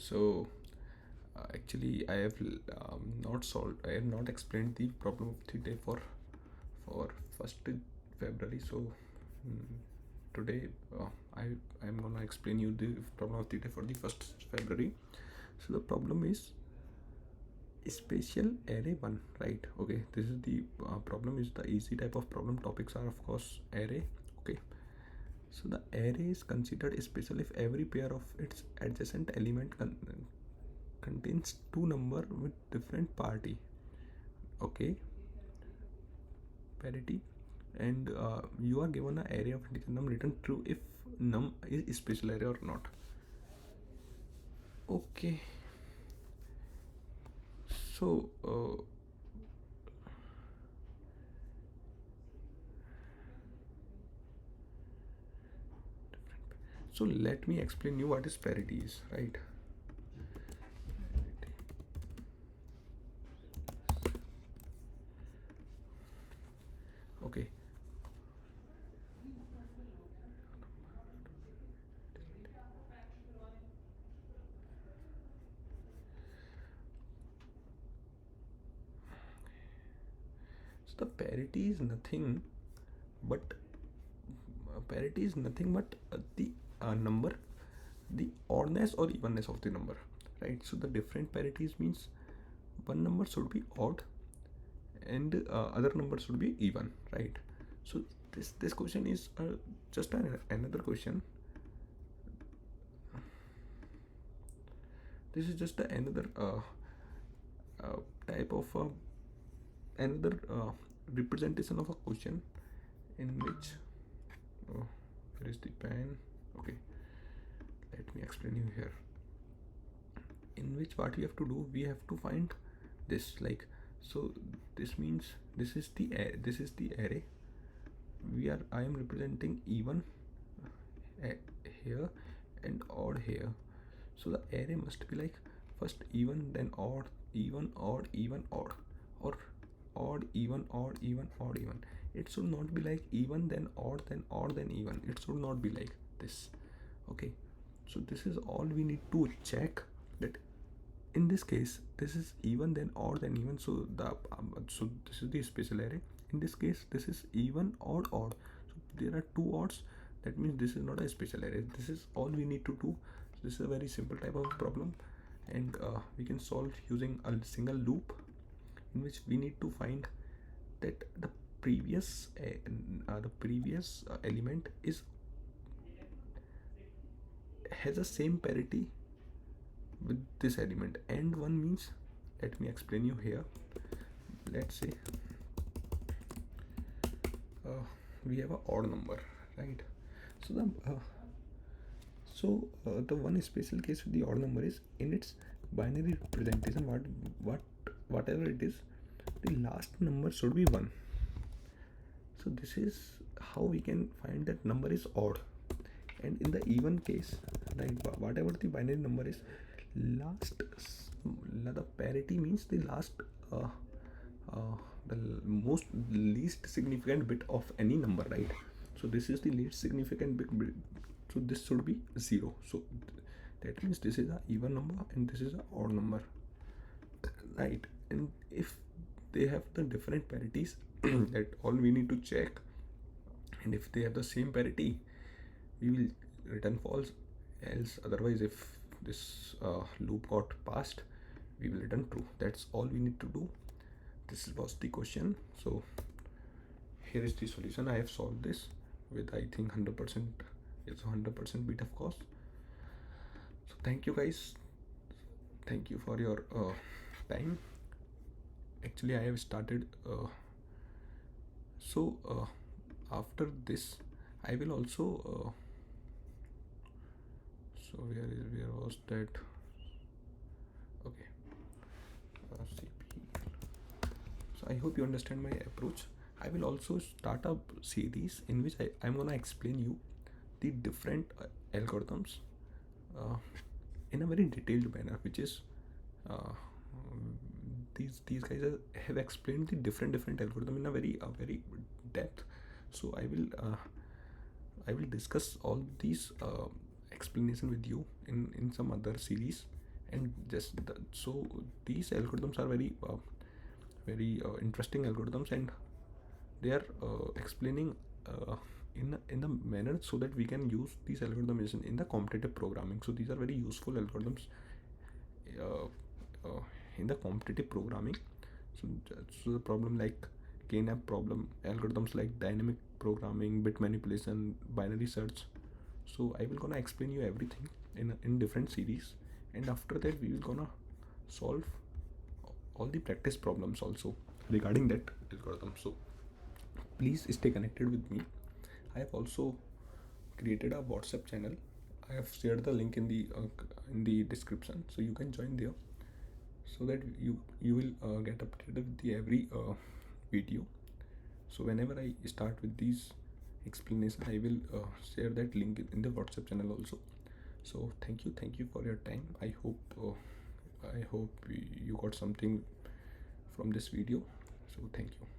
So actually I have I have not explained the problem of the day for 1st February. So today I am gonna explain you the problem of the day for the 1st February. So the problem is spatial array 1, right? Okay, this is the problem is the easy type of problem. Topics are of course array. Okay, so the array is considered special if every pair of its adjacent element contains two number with different parity. Okay, parity. And you are given an array of integer num, return true if num is special array or not. Okay, so so let me explain you what is parity is, right? Okay, so the but parity is nothing but the number, the oddness or evenness of the number, right? So the different parities means one number should be odd and other number should be even, right? So this question is just another question. This is just another type of another representation of a question in which where is the pen? Okay, let me explain you here. In which what we have to do, we have to find this, like, so this means this is the array. I am representing even here and odd here. So the array must be like first even, then odd, even, odd, even, odd, or odd, even, odd, even, odd, even. It should not be like even then odd then odd then even. It should not be like this. Okay, so this is all we need to check, that in this case this is even then odd then even. So so this is the special array. In this case this is even, odd, odd. So there are two odds. That means this is not a special array. This is all we need to do. This is a very simple type of problem, and we can solve using a single loop, in which we need to find that the previous element has a same parity with this element. And one means, let me explain you here. Let's say we have a odd number, right? So the one special case with the odd number is in its binary representation, whatever it is, the last number should be 1. So this is how we can find that number is odd. And in the even case, like whatever the binary number is, the parity means the last the most least significant bit of any number, right? So this is the least significant bit, so this should be 0. So that means this is a even number and this is a odd number, right? And if they have the different parities, that all we need to check. And if they have the same parity, we will return false. Else otherwise, if this loop got passed, we will return true. That's all we need to do. This was the question. So here is the solution. I have solved this with, I think, 100%. It's 100% bit, of course. So thank you guys. Thank you for your time. Actually, I have started after this I will also so where was that? Okay, CP. So I hope you understand my approach. I will also start a series in which I'm gonna explain you the different algorithms in a very detailed manner, which is these guys have explained the different algorithm in a very depth. So I will discuss all these explanation with you in some other series, And so these algorithms are very interesting algorithms, and they are explaining in a manner so that we can use these algorithms in the competitive programming. So these are very useful algorithms uh, uh, in the competitive programming. So the problem like KNAP problem, algorithms like dynamic programming, bit manipulation, binary search. So I will gonna explain you everything in different series, and after that we will gonna solve all the practice problems also regarding that algorithm. So please stay connected with me. I have also created a WhatsApp channel. I have shared the link in the description, so you can join there, so that you will get updated with the every video. So whenever I start with these explanation, I will share that link in the WhatsApp channel also. So thank you for your time. I hope you got something from this video. So thank you.